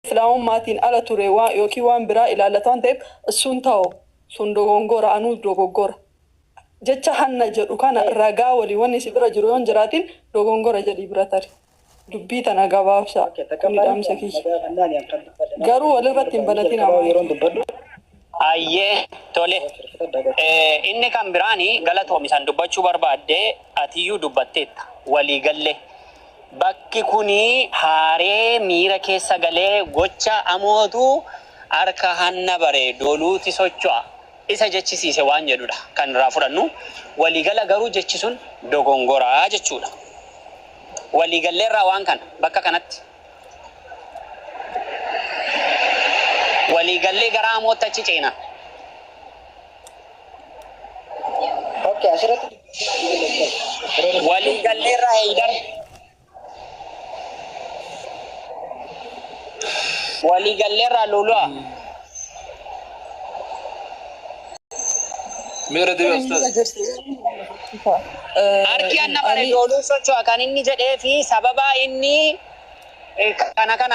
islaamu maatiin ala ture waan yookiin waan biraa ilaallatan ta'eef sun ta'u sun dogongora anuu dogoggora jecha hanna jedhu kana ragaa walii wanni si bira jiru yoon jiraatin dogongora jedhii bira tari dubbii tana gabaabsa midhaamsa kiyya garuu walirratti hin banatin ayyee tole inni kan biraani galatoomisan dubbachuu barbaadde atiyyuu dubbatteetta walii galle bakki kuni haaree miira keessa galee gocha amootu harka hanna bare doluuti socho'a isa jechisiise waan jedhudha kan irraa fudhannu waliigala garuu jechi sun dogongoraa jechuudha waliigalleerraa waan kana bakka kanatti waliigallee gara amootti achi ceena okay asirratti waliigalleerraa heeydar waliigalleerraa lolua मेरा देव ustaz arki anna bare doluu socho'a kan inni jedhee fi sababa inni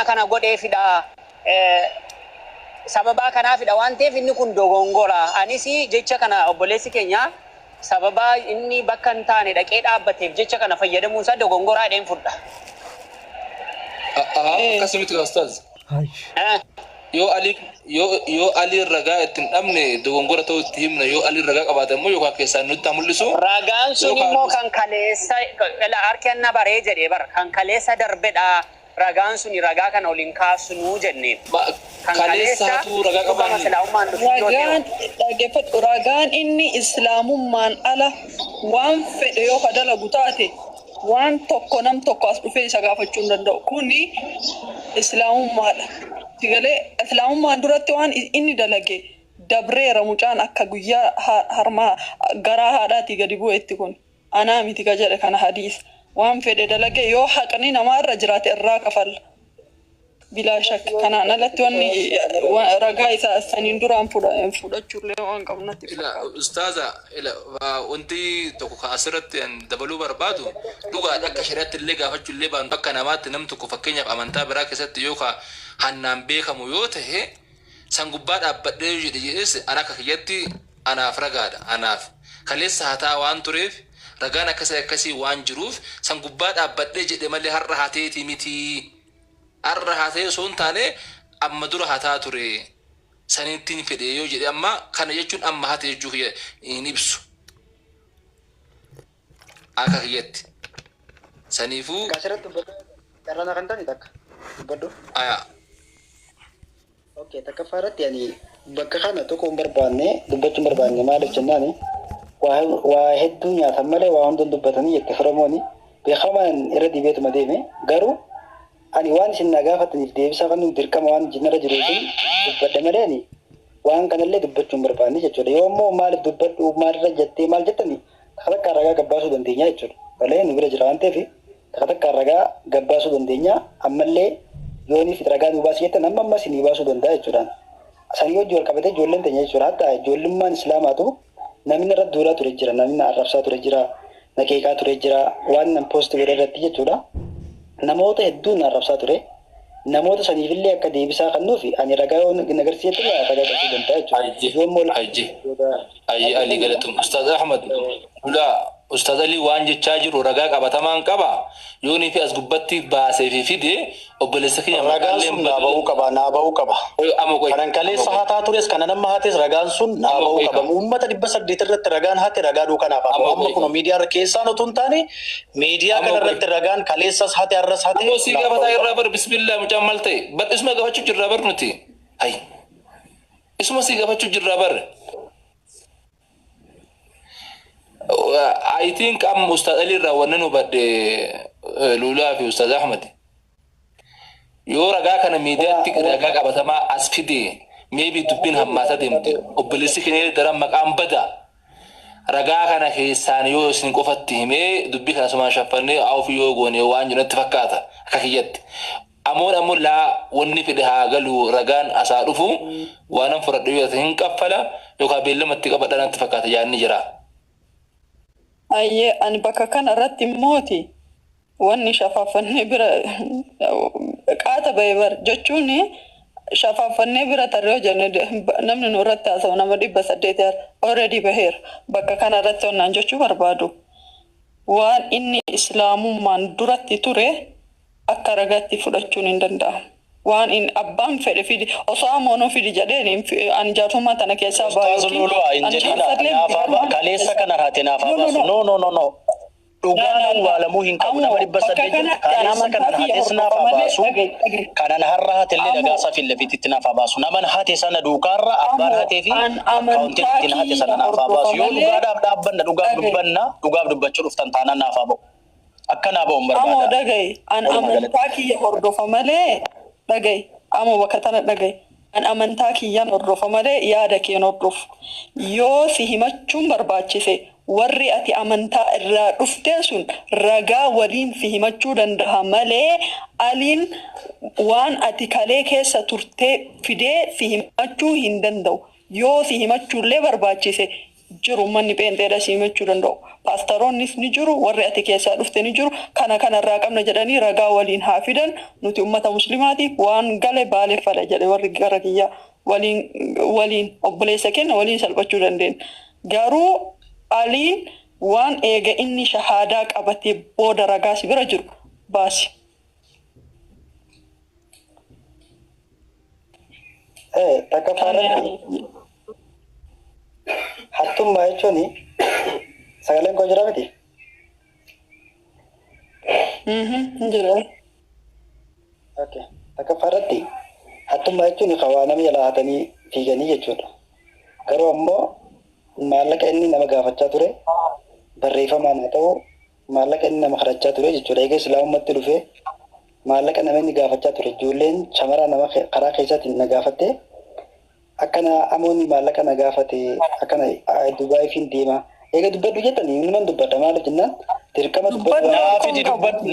kana godheefidha sababa kanaafidha waan ta'eef inni kun dogongora anis jecha kana obboleessi keenya sababa inni bakka hin taane dhaqee dhaabbateef jecha kana fayyadamuun isaa dogongoraa dheen fudha akkasumatti ustaz yoo ali ragaa ittiin dhabne dogongora ta'uu itti himna yoo ali ragaa qabaatan immoo yookaan keessaan nutti mul'isu ragaan sun immoo kan kaleessa harki anna baree jedhee bar kan kaleessa darbedha ragaan sun ragaa kana waliin kaasnuu jenneen kan kaleessaatu ragaa qaban ragaan inni islaamummaan ala waan fedhe yoo dalagu taate waan tokko nam tokko as dhufee isa gaafachuu hin danda'u kuni islaamummaadha tigalee islaamummaan duratti waan inni dalage dabreera mucaan akka guyyaa harmaa garaa haadhaati gadi bu'eetti kun anaa miti ka jedhe kana hadiis waan fedhe dalage yoo haqni namaarra jiraate irraa kafalla bilaa shakka kanaan alatti wanni ragaa isaa saniin duraan fudhachuullee waan qabnatti ustaaza wanti tokko ka asirratti dabaluu barbaadu dhugaa akka shari'aatti illee gaafachuu illee baanu akka namaatti nam tokko fakkeenyaaf amantaa biraa keessatti yookaan hannaan beekamu yoo ta'e san gubbaa dhaabbadhee jedhes ana akka kiyyatti anaaf ragaadha anaaf kaleessa hataa waan tureef ragaan akkasii waan jiruuf san gubbaa dhaabbadhee jedhe malee har'a hateeti miti har'a hatee osoo hin taane amma dura hataa ture sanittiin fedhe yoo jedhe amma kana jechuun amma hate jechuu hin ibsu akka kiyyatti saniifuu asirratti darana kan tani takka dubbadhu okay takka faaratti yani bakka kana tokko hin barbaanne dubbachuun barbaanne maaliif jennaani waa hedduu nyaatan malee waa hundan dubbatanii jette firamooni beekamaan irra dibeetuma deeme garuu ani waan isin na gaafataniif deebisaa kan dirqama waan jinnara jiruufi dubbadhe malee ani waan kanallee dubbachuun barbaanne jechuudha yoo immoo maaliif dubbadhu maalirra jettee maal jettani takka ragaa gabbaasuu dandeenya jechuudha malee nu bira jira waan ta'eef takka ragaa gabbaasuu dandeenya ammallee yooniif ragaa nu baasii jettan amma isinii baasuu danda'a jechuudha sanii hojii wal qabatee ijoolleen teenya jechuudha hatta ijoollummaan islaamaatu namni irra duulaa ture jira namni arrabsaa ture jira nakeeqaa ture jira waan nan poost godhe irratti jechuudha namoota hedduun arrabsaa ture namoota saniifillee akka deebisaa kennuufi ani ragaa yoo nagarsiisetti ragaa qabuu danda'a jechuudha ayyi ali galatum ustaz ahmad ustaz ali waan jechaa jiru ragaa qabatamaan qaba yoonii fi as gubbatti baasee fi fide obboleessa keenya ragaan sun naaba'uu qaba kanan kaleessa hataa tures kana nama hates ragaan sun naaba'uu qaba uummata 800 irratti ragaan hate ragaa duukanaaf amma kun miidiyaa irra keessaan otoo hin taane miidiyaa kana irratti ragaan kaleessas hate arras hate ammoo si gaafata irraa bar bismillah mucaan maal ta'e isuma gaafachuu jirraa bar nuti hay isuma si gaafachuu jirraa bar I think Ustaz Ali rawananu bade Lula fi Ustaz Ahmad. Yoo ragaa kana miidiyaatti ragaa qabatamaa as fide maybe dubbiin hammaata deemte obboleessi keenya daran maqaan bada ragaa kana keessaan yoo isin qofatti himee dubbii kana sumaan shaffannee auf yoo goone waan jirutti fakkaata akka kiyyatti. Ammoo laa wanni fide haa galu ragaan asaa dhufu waanan fudhadhu yoo hin qaffala yookaan beellamatti qabadhanatti fakkaata yaanni jira. Ayyee ani bakka kana irratti mooti wanni shafaafannee bira qaata bahee bar jechuun shafaafannee bira tarree jenne namni nurratti haasa'u nama 800 already baheera bakka kana irratti onnaan jechuu barbaadu waan inni islaamummaan duratti ture akka ragaatti fudhachuun hin danda'amu. Waan in abbaan fedhe fidi osoo amoonoo fidi jedheen anjaatummaa tana keessaa kaleessa kana haate naaf baasu no dhugaan waalamuu hin qabu nama 800 kaleessa kana haates naaf baasu kanan har'a haatellee dhagaasaa fi lafititti naaf baasu naman haate sana duukaarra abbaan haatee fi akaawuntiitti haate sana naaf baasu yoo dhugaadhaaf dhaabbanna dhugaaf dubbachuu dhuftan taanaan naaf ba'u akkanaa ba'uun barbaada. Amoo dhagaye an amantaa kiyya hordofa malee dhagaye amoo bakka tana dhagaye an amantaa kiyyaan hordofa malee yaada keen hordofu yoo si himachuun barbaachise warri ati amantaa irraa dhuftee sun ragaa waliin si himachuu danda'a malee aliin waan ati kalee keessa turtee fidee si himachuu hin danda'u yoo si himachuullee barbaachise jiru manni peenteedha si himachuu danda'u. Paastaroonnis ni jiru warri ati keessaa dhufte ni jiru kana irraa qabna jedhanii ragaa waliin haa fidan nuti ummata muslimaati waan gale baaleeffadha jedhe warri gara kiyya waliin obboleessa kenna waliin salphachuu dandeenya garuu aliin waan eega inni shahaadaa qabatee booda ragaa si bira jiru baasi. Takka hattummaa jechuun sagaleen koo jira miti? Jira. Okay. Takka faarratti hattummaa jechuun waa nama jalaa hatanii fiiganii jechuudha. Garuu ammoo maallaqa inni nama gaafachaa ture barreeffamaan haa ta'u maallaqa inni nama kadhachaa ture jechuudha. Egaa islaamummaatti dhufee maallaqa nama inni gaafachaa ture ijoolleen shamaraa nama karaa keessaatiin na gaafatte akkana amoonni maallaqa na gaafate akkana Dubaay fiin deema. Egaa dubbadhu jettanii numan dubbadha maaliif jennaan dirqama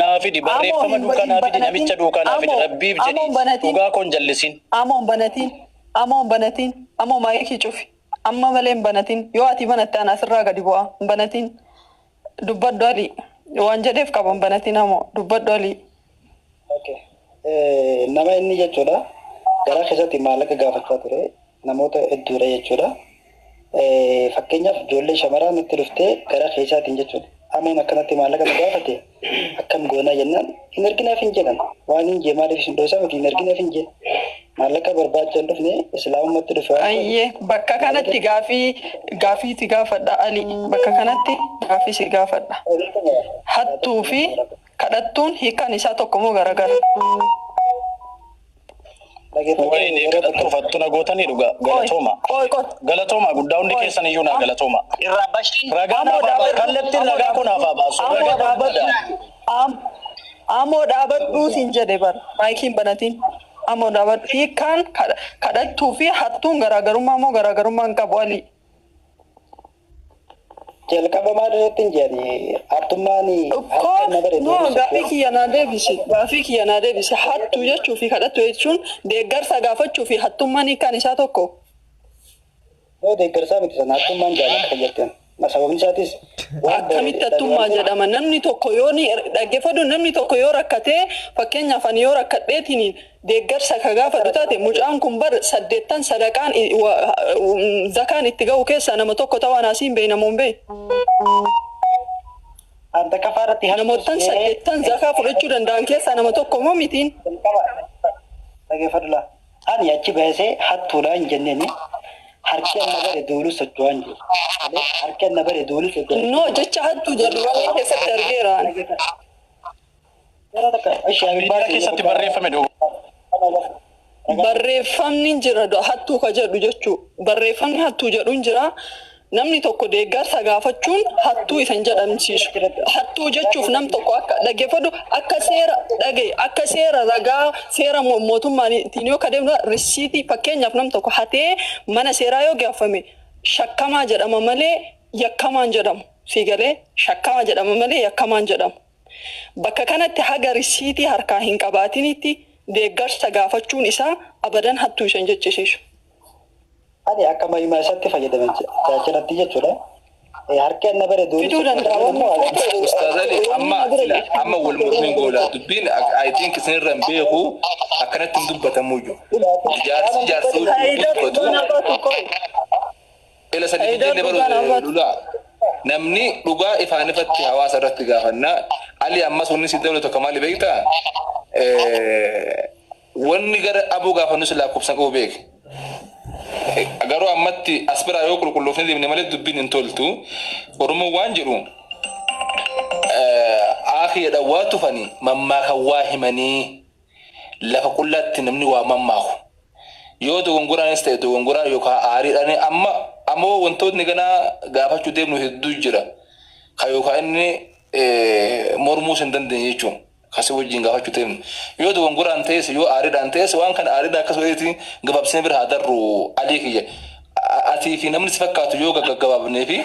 naafidi barreeffama duukaa naafidi namicha duukaa naafidi rabbiif jedhi dhugaa koon jallisiin. Amoon banatiin amoo maayikii cufi amma malee hin banatiin yoo ati banatte ana asirraa gadi bu'a hin banatiin dubbadhu alii waan jedheef qaban banatiin amoo dubbadhu alii. Nama inni jechuudha garaa keessatti maallaqa gaafachaa ture namoota hedduudha jechuudha. Fakkeenyaaf ijoollee shamaraa nutti dhuftee gara keessaatiin jechuudha. Amoon akkanatti maallaqa nu gaafate akkam goonaa jennaan hin arginaaf hin jedhan waan hin jee maaliif hin dhoosaa miti hin arginaaf hin jee maallaqa barbaachaa dhufne islaamummaatti dhufe. Ayyee bakka kanatti gaafii si gaafadha Ali bakka kanatti gaafii si gaafadha. Hattuu fi kadhattuun hiikaan isaa tokko moo garagara? Wayne kadhattuuf hattuna gootanii dhugaa galatooma guddaa hundi keessan iyyuu naa galatooma. Ragaa naaf kallattiin ragaa kun haafaa baasu ragaa barbaada. Amoo dhaabadhuu siin jedhe bar maayikiin banatiin amoo dhaabadhu hiikaan kadhattuu fi hattuun garaagarummaa moo garaagarummaa hin qabu Ali? Jalqaba maal irratti hin jedhani hattummaani gaafii kiyya naa deebisi hattuu jechuu fi kadhattu jechuun deeggarsa gaafachuu fi hattummaan hiikaan isaa tokko. Yoo deeggarsaa miti sana hattummaan jaalladha jetteen sababni isaatis akkamitti hattummaa jedhama namni tokko yoo ni dhaggeeffatu namni tokko yoo rakkatee fakkeenyaaf ani yoo rakkadheetiin deeggarsa ka gaafatu taate mucaan kun bar 8 sadaqaan zakaan itti ga'u keessaa nama tokko ta'uu naasiin beeynamuun beey. Anta kafaarratti namoota 8 zakaa fudhachuu danda'an keessaa nama tokko moo mitiin? Dhaggeeffadhu ani achi baasee hattuudha hin jenneeni. Harki amma bare doolu socho'an jiru. Harki amma bare doolu socho'an. No jecha hattuu jedhu waan keessatti argeera. Keessatti barreeffame barreeffamni jira hattuu ka jedhu jechuu barreeffamni hattuu jedhu jira. Namni tokko deeggarsa gaafachuun hattuu isan jedhamsiisu. Hattuu jechuuf nam tokko akka dhaggeeffatu akka seera ragaa seera mootummaatiin yoo kadeemnu risiitii fakkeenyaaf nam tokko hatee mana seeraa yoo gaafame shakkamaa jedhama malee yakkamaan jedhamu. Fiigalee shakkamaa jedhama malee yakkamaan jedhamu. Bakka kanatti haga risiitii harkaa hin qabaatinitti deeggarsa gaafachuun isaa abadan hattuu isan jechisiisu. Ani akka maayumaa isaatti fayyadaman tajaajilatti jechuudha. harkeen na bare duuni. Fiduu danda'a. Ustaz Ali amma wal murtiin goola dubbiin I think isinirra hin beeku akkanatti hin dubbatamuyyuu. Jaarsi ila sadii jenne baruu lula namni dhugaa ifaan ifatti hawaasa irratti gaafannaa Ali amma sunni si dawlatu kamaali beektaa wanni gara abuu gaafannu sila kubsan qabu beek garuu ammatti asbiraa yoo qulqulloofne deemne malee dubbiin hin toltu oromoo waan jedhu akhiya dhawaa tufanii mammaaka waa himanii lafa qullatti namni waa mammaaku yoo dogongoraanis ta'e dogongoraa yookaan aariidhaan ammoo wantootni ganaa gaafachuu deemnu hedduu jira ka yookaan inni mormuus hin dandeenye jechuun kasi wajjin gaafachuu deemnu yoo dogongoraan ta'es yoo aariidhaan ta'es waan kana aariidhaan akkasumas gabaabsinee bira haa darru alii kiyya atii fi namni si fakkaatu yoo gaggabaabnee fi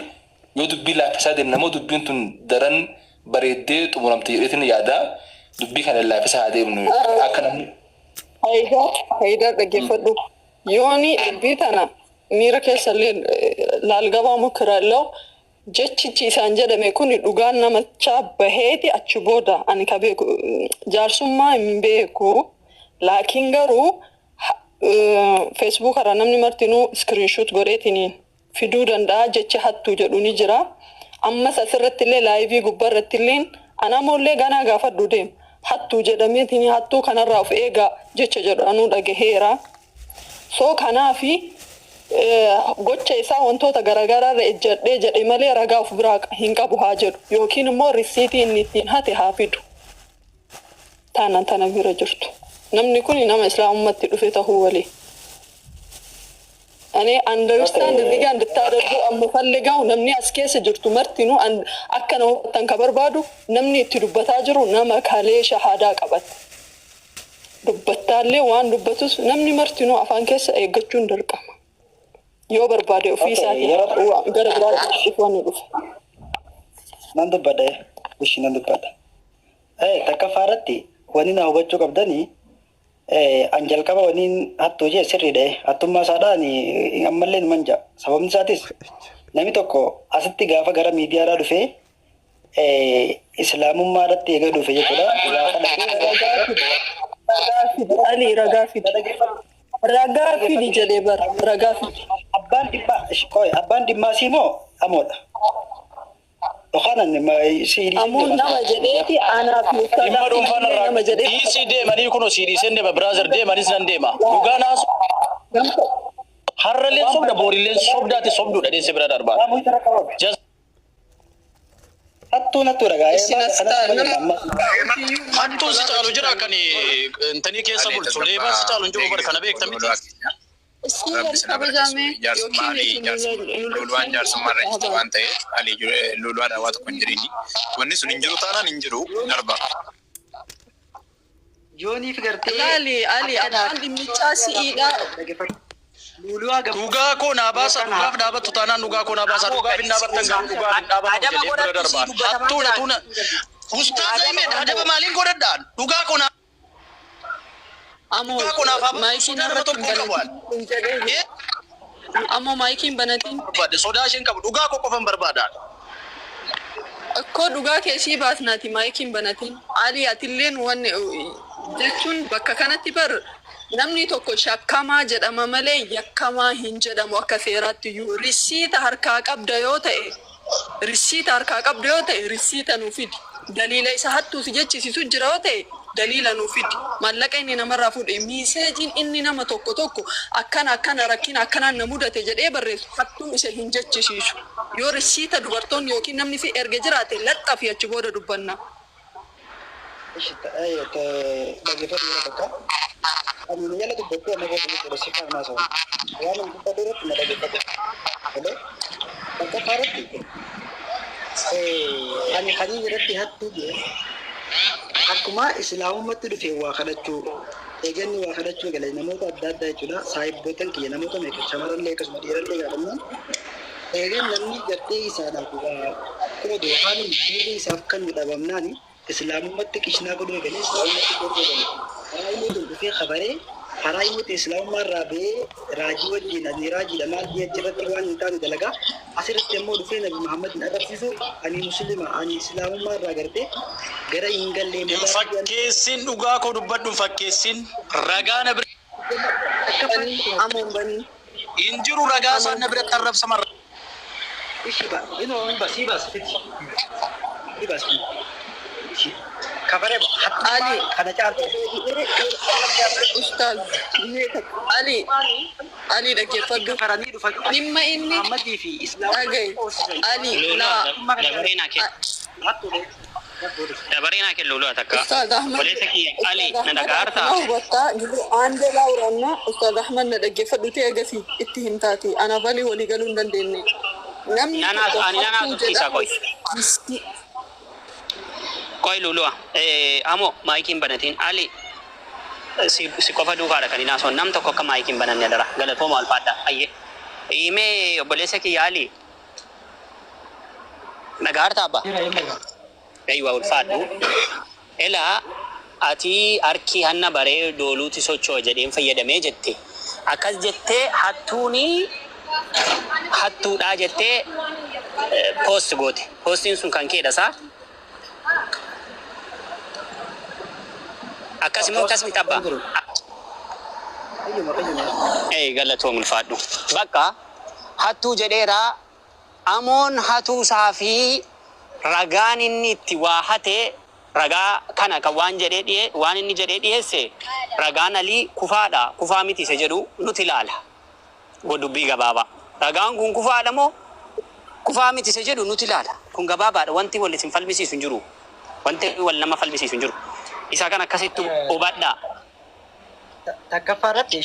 yoo dubbii laaffisaa deemne namoo dubbiin tun daran bareeddee xumuramte jedheetiin yaada dubbii kana laaffisaa haa deemnu akka namni. Haydar dhaggeeffadhu yooni dubbii tana miira keessallee laalgabaa mukiraallee jechichi isaan jedhame kun dhugaan namachaa baheeti achi booda ani ka beeku jaarsummaa hin beeku laakiin garuu Facebook irra namni martinuu screenshot godheetiniin fiduu danda'a jecha hattuu jedhu ni jira ammas asirratti illee laayivii gubbarratti illee anamoollee ganaa gaafadhu deemu hattuu jedhameetini hattuu kanarraa of eegaa jecha jedhu anuu dhagaheera soo kanaafi gocha isaa wantoota garaagaraa irra ejjadhee jedhe malee ragaa of biraa hin qabu haa jedhu yookiin immoo risiitii inni ittiin hate haa fidu taanaan tana bira jirtu namni kun nama islaamummatti dhufe tahuu walii ani understand diga ndataadhu amma fallegaw namni as keessa jirtu martinu akka namoota ka barbaadu namni itti dubbataa jiru nama kalee shahadaa qabat dubbataalee waan dubbatus namni martinu afaan keessa eeggachuun dirqama yoo barbaade ofiisaa gara biraatti ifaan dhufe nan dubbadhe wishi nan dubbadha takka faaratti wani na hubachuu qabdanii anjal qaba waniin hattuu jee sirriidha hattummaa isaadhaan ammallee manja sababni isaatis namni tokko asitti gaafa gara miidiyaadhaa dhufee islaamummaa irratti eega dhufe jechuudha Ali ragaa fidi jedhee bara ragaa fidi abbaan dhimmaa siimoo amoodha amuun nama jedheeti anaaf dhimma dhuunfaan irraa dhiisii deemanii kunoo siidhiiseen deema biraazar deemanis nan deema dhugaa naasu harraleen sobda boorilleen sobdaati sobduudha deesse bira darbaa hattuun ragaa hattuun si caalu jira kan intanii keessa bulchu leebaan si caalu hin jiru bara kana beekta miti luluan jaarsummaa irra jirtu waan ta'eef Ali luluaa dhaawaa tokko hin jirini wanni sun hin jiru taanaan hin jiru darba jooniif gartee Ali abbaan dhimmichaa si'iidha dhugaa koo naa baasa dhugaaf dhaabattu taanaan dhugaa koo naa baasa dhugaaf hin dhaabattan garuu dhugaaf hin dhaabatu jedhee bira darbaan hattuuna ustaaza himee adaba maaliin godhadhaan dhugaa koo naa Amo maikin banatin. Sodaa isheen qabu dhugaa koo qofan barbaadaan. Akkoo dhugaa keessii baasnaati maikin banatin. Ali atilleen wanni jechuun bakka kanatti bar namni tokko shakkamaa jedhama malee yakkamaa hin jedhamu akka seeraatti iyyuu risiita harkaa qabda yoo ta'e risiita nuuf fidi. Daliila isa hattuu si jechisiisu jira yoo ta'e dalila nufidi mallaqa inni namarraa fuudhe miiseejiin inni nama tokko akkana rakkina akkanaan na mudate jedhee barreessu hattuu isa hin jechisiisu yoo risiita dubartoonni yookiin namni fi erga jiraate laxxafi achi booda dubbanna. Ani hadii irratti hattuu akkuma islaamummatti dhufe waa kadhachuu eeganni waa kadhachuu galee namoota adda addaa jechuudha saahibbootan kiyya namoota meeqa shamarrallee akkasuma dhiirallee gaadhamnaan eegan namni gartee isaadhaaf kuma doohaan biirri isaaf kan dhabamnaani islaamummatti qishnaa godhuu galee islaamummatti godhuu galee karaa inni dhufee khabaree karaa inni islaamummaa irraa ba'ee raajii wajjin ani raajiidha maal biyya jirratti waan hin taane dalagaa asirratti immoo dhufee Nabi Muhammadin agarsiisu ani muslima ani islaamummaa irraa gartee gara hin gallee fakkeessin dhugaa koo dubbadhu fakkeessin ragaa na bira Amoon banii. injiru ragaa san na bira tarrabsa marra ishiba bas bas kafare Ali. kana caaltu Ustaz. Ali dhaggeeffadhu. karanii dhufa Dhimma inni Muhammadii fi dhagaye. Ali laa. dabarina ke lulu atakka Ustaz Ahmad. boleh ki Ali na dagarta Hubataa jiru aande laawranna Ustaz Ahmad na dhaggeeffadhu ta'e agasii itti himtaati. Ana balii walii galuu hin dandeenye. Namni Nana tukisa koi koi lulu amo maikin banatin Ali si kofa duka da kanina so nam to kokka maikin banan ne dara gala to mal pada ayye ime boleh ki Ali dagarta ba aiwa ulfaadhu ela ati arki hanna bare doluti socho jedheen fayyadamee jette akkas jette hattuudha jette post goote postiin sun kan keedha saa akkasimoo akkasmi tabba galatoom ulfaadhu bakka hattuu jedheera amoon hatuu saafii ragaan inni itti waa hate ragaa kana kan waan inni jedhee dhiyeesse ragaan alii kufaadha kufaa miti isa jedhu nuti ilaala godubbii gabaabaa ragaan kun kufaadha moo kufaa miti isa jedhu nuti ilaala kun gabaabaadha wanti wal isin falmisiisu hin jiru wanti wal nama falmisiisu hin jiru isa kan akkasitti hubadhaa takkafaarratti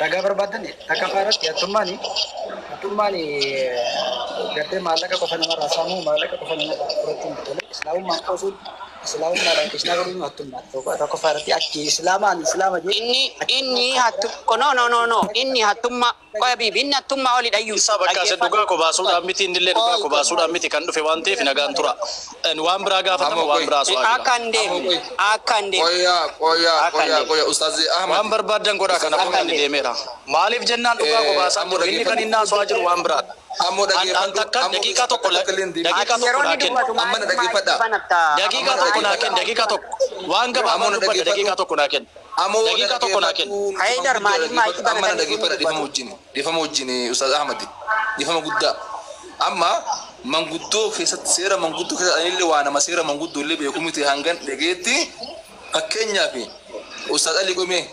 ragaa barbaadan takkafaarratti hattummaani gartee maallaqa qofa namarraa saamuu maallaqa qofa namarraa fudhachuun tole islaamummaan qosuun islaamummaadhaan kishna godhuun hattummaa takkafaarratti akki islaama jee inni hattu no inni hattummaa qoya bibi inni hattummaa oli dhayyu isa bakka se dhugaa ko baasuudhaan miti indillee dhugaa ko baasuudhaan miti kan dhufe waan ta'eef nagaan tura waan biraa gaafatamu waan biraa soo akande qoya ustazi Ahmad waan barbaadan godhaa kana kun inni deemeera maaliif jennaan dhugaa ko baasaa jiru inni kan innaa soo jiru waan biraa ammoo an takka daqiiqaa tokko daqiiqaa tokko waan gabaabaa dubbadha daqiiqaa tokko naa kenna daqiiqaa tokko naa kenna Haydar maaliif maayikii amma banatanii dhaggeeffadha dhifama wajjin ustaz Ahmad dhifama guddaa amma manguddoo keessatti seera manguddoo keessatti anillee waa nama seera manguddoo illee beeku miti hangan dhageetti fakkeenyaaf ustaz Ali qomee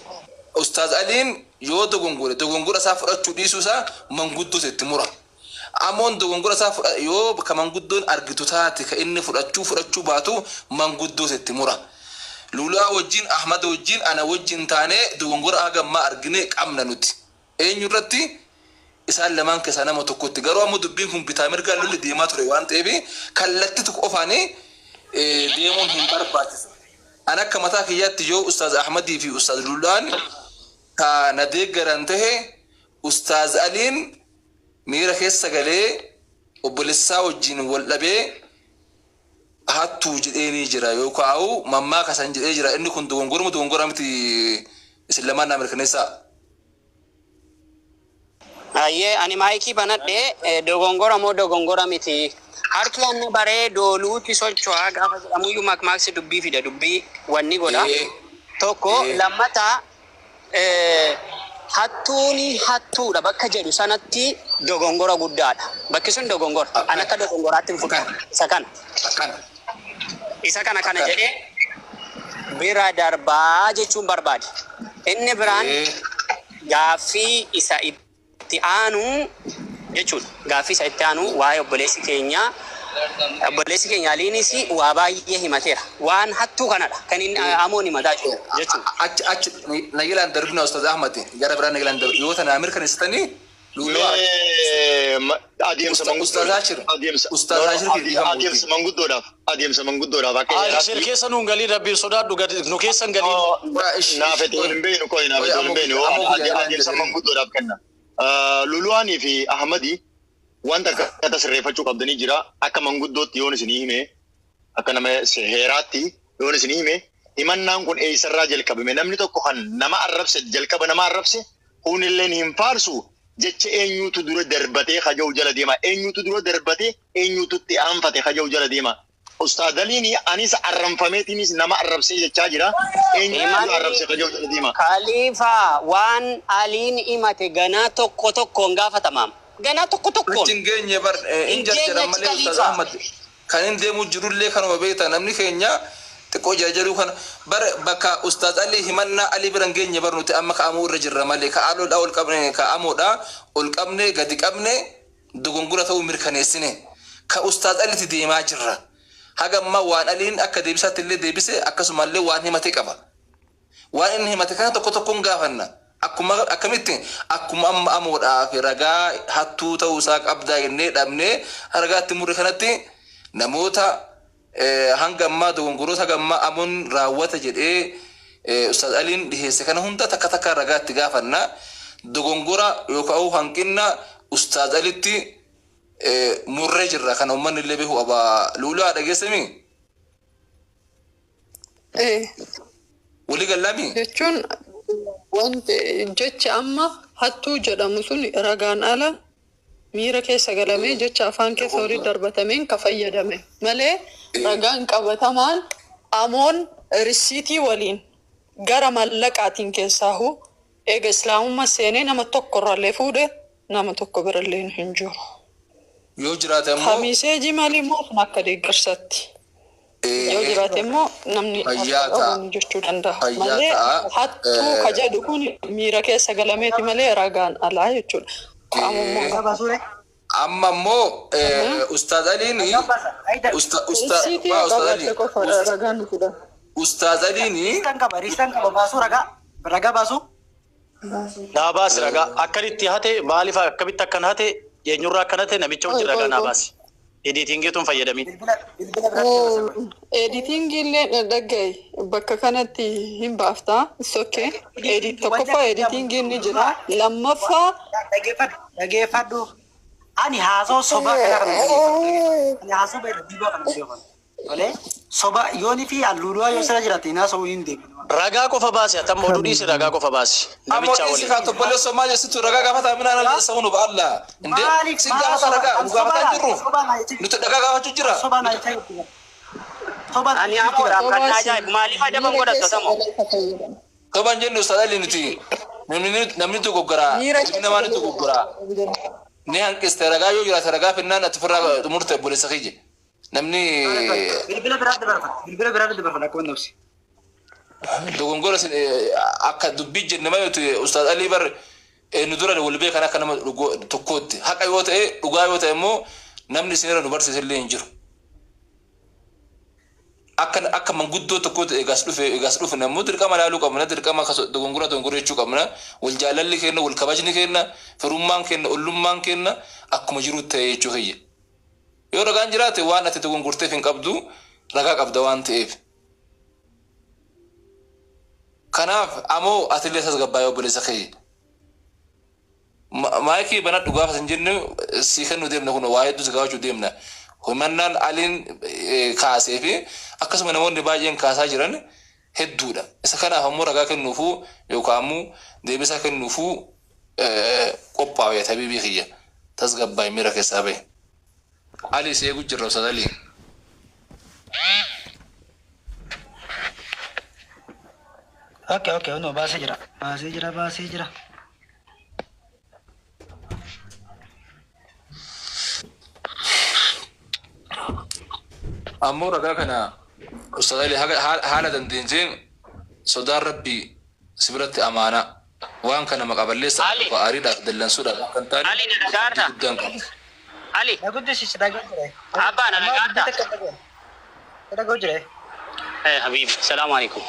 ustaz Aliin yoo dogongora isaa fudhachuu dhiisuu isaa manguddoo itti mura amoon dogongora isaa yoo ka manguddoon argitu taate ka inni fudhachuu baatu manguddoo itti mura lulaa wajjin Ahmad wajjin ana wajjin taane dogongora hagammaa argine qabna nuti eenyurratti isaan lamaan keessa nama tokkotti garuu ammoo dubbiin kun bitaa mirgaa lolli deemaa ture waan ta'eef kallattii tokko ofaanii deemuun hin barbaachisu. An akka mataa kiyyaatti yoo ustaaz Ahmadii fi ustaaz Lulaan kana deeggaran tahe ustaaz Aliin miira keessa galee obboleessaa wajjin wal dhabee hattuu jedheenii jira yookaan mammaa kasan jedhee jira inni kun dogongora miti isin lamaan naa mirkaneessaa. Aye, ani maayikii banadhe dogongora miti. Harki anne baree dooluutti socho'aa gaafa jedhamuyyuu makmaaksi dubbii fida dubbii wanni godha. Tokko lammata hattuudha bakka jedhu sanatti dogongora guddaadha. Bakki sun dogongora. An akka dogongoraatti hin fudhatu. Isa kana jedhee bira darbaa jechuun barbaade. Inni biraan gaaffii isa itti aanu jechuudha. Gaaffii isa itti aanu waa'ee obboleessi keenya Aliinis waa baay'ee himateera. Waan hattuu kanadha kan inni amoon himataa jiru jechuudha. Achi nagilaan darbina ustaz Ahmad gara biraan nagilaan darbu yoo tana mirkaneessitanii adeemsa manguddoodhaaf Ashir keessa nuun galii rabbiin sodaadhu nu keessan galii naafetoo hin beeknu adeemsa manguddoodhaaf kenna. Luluwaanii fi Ahmadii wanta akka sirreeffachuu qabdanii jira akka manguddootti yoon isinii hime akka nama heeraatti yoon isinii hime himannaan kun eessarraa jalqabame namni tokko kan nama arrabse jalqaba nama arrabse kunilleen hin faarsu jecha eenyutu dura darbatee haja'u jala deema. Eenyutu dura darbatee eenyutu itti aanfate haja'u jala deema. Ustaad Aliin anis arrabfameetiinis nama arrabsee jechaa jira. Eenyutu arrabsee haja'u jala deema. Khalifa waan Aliin himate ganaa tokkoon gaafatamaam. Ganaa tokkoon. Ingeenye bar injarjara malee Ustaad Ahmad kan hin deemu jirullee kanuma beekta namni keenya xiqqoo jaajaruu kana bar bakka Ustaad Ali himanna Ali biran geenye bar nuti amma ka'amuu irra jirra malee ka'aaloodha ol qabne ka'amoodha ol qabne gadi qabne dogongora ta'uu mirkaneessine ka Ustaad Ali deemaa jirra hagamma waan Aliin akka deebisaatti illee deebise akkasumallee waan himate qaba waan inni himate kana tokkoon gaafanna akkuma akkamitti akkuma amma amoodhaa fi ragaa hattuu ta'uu isaa qabdaa jennee dhabnee ragaatti murre kanatti namoota hanga ammaa dogongoroota gammaa amoon raawwata jedhee Ustaad Aliin dhiheesse kana hunda takka ragaatti gaafanna dogongora yookaan hanqina Ustaad Alitti murree jirra kana uummanni illee beeku abaa luulaa dhageessami. Walii gallami. Jechuun wanti jecha amma hattuu jedhamu sun ragaan ala miira keessa galamee jecha afaan keessa horii darbatameen ka fayyadame malee ragaan qabatamaan amoon risiitii waliin gara mallaqaatiin keessaahu eega islaamummaa seenee nama tokko irraallee fuudhe nama tokko birallee hin jiru. Yoo jiraate immoo Kamisee jimaali immoo akka deeggarsatti. Yoo jiraate immoo namni jechuu danda'a. Malee hattuu ka jedhu kun miira keessa galameeti malee ragaan alaa jechuudha. amma immoo Ustaad Aliin Ustaad Aliin ragaa baasu naabaas ragaa akkanitti hate maaliif akkamitti akkan hate eenyurraa akkan hate namicha hojii ragaa naabaas editingiituun fayyadamin editingillee dhagay bakka kanatti hin baaftaa sokkee tokkoffaa editingiin ni jira lammaffaa dhageeffadhu ani haasoo soba kana ani haasoo beela dibaa kana beekan olee soba yooni fi alluudhaa yoo sira jiraate naasoo hin deebiin ragaa qofa baasi atam moduu dhiisi ragaa qofa baasi namicha wali ammoo isa tobbolee Soomaaliyaa situ ragaa gaafata minaan ala sawunu baalla inde si gaafata ragaa gaafata jirru nuti ragaa gaafachuu jira ani amoodha kan ajaa'ib maaliif adaban godhatu tamo toban jennu Ustaad Aliin nuti namni tu goggora nama ni tu goggora ni hanqiste ragaa yoo jiraate ragaa finnaan ati firraa murte boleessa kiyye namni bilbila biraadha dabarfadha akkuma nabsi dogongora akka dubbii jenne mayooti Ustaad Ali bar nu dura wal beekan akka nama tokkootti haqa yoo ta'e dhugaa yoo ta'e immoo namni isinirra nu barsiise illee hin jiru akka manguddoo tokkootti eegas dhufe namuu dirqama laaluu qabna dirqama dogongora jechuu qabna wal jaalalli kenna wal kabajni kenna firummaan kenna ollummaan kenna akkuma jiru ta'e jechuu kiyya yoo ragaan jiraate waan ati dogongorteef hin qabdu ragaa qabda waan ta'eef kanaaf amoo atilee tasgabbaa yoo boleessa kiyya maayikii bana dhugaaf hin jenne si kennu deemna kun waa hedduu si gaafachuu deemna humannaan Aliin kaasee fi akkasuma namoonni baay'een kaasaa jiran hedduudha. Isa kanaaf ammoo ragaa kennuufuu yookaan ammoo deebisa kennuufuu qophaa'ee tabiibii kiyya tasgabbaa'ee miira keessaa bahe. Ali seeguu jirra Ustaad Aliin. Okay, no, baasee jira. ammoo ragaa kana Ustaad Ali haala dandeenyeen sodaan rabbii sibiratti amaana waan kana maqaballeessa aariidhaaf dallansuudhaaf kan taane Ali nagaarta Ali naguddisiis dhagaajire abbaan nagaarta dhagaajire habibi salaamu alaykum